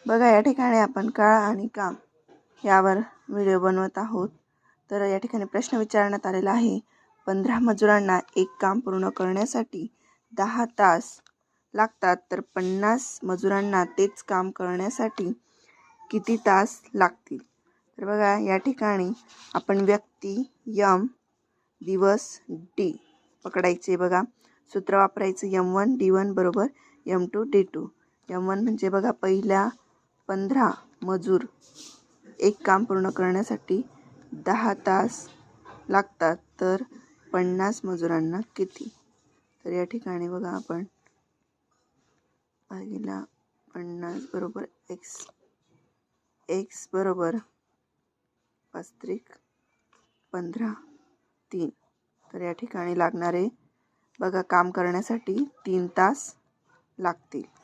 बघा या ठिकाणी आपण काळ आणि काम यावर व्हिडिओ बनवत आहोत। तर या ठिकाणी प्रश्न विचारण्यात आलेला आहे, 15 मजुरांना एक काम पूर्ण करण्यासाठी 10 तास लागतात, तर 50 मजुरांना तेच काम करण्यासाठी किती तास लागतील। तर बघा या ठिकाणी आपण व्यक्ती M, दिवस D पकडायचे। बघा सूत्र वापरायचं, M1 D1 बरोबर M2 D2। M1 म्हणजे बघा पहिल्या 15 मजूर एक काम पूर्ण करण्यासाठी 10 तास लागतात, तर 50 मजुरांना किती। तर या ठिकाणी बघा आपण भागिले 50 बरोबर x बरोबर 5×15 3। तर या ठिकाणी लागणारे बघा काम करण्यासाठी 3 तास लागतील।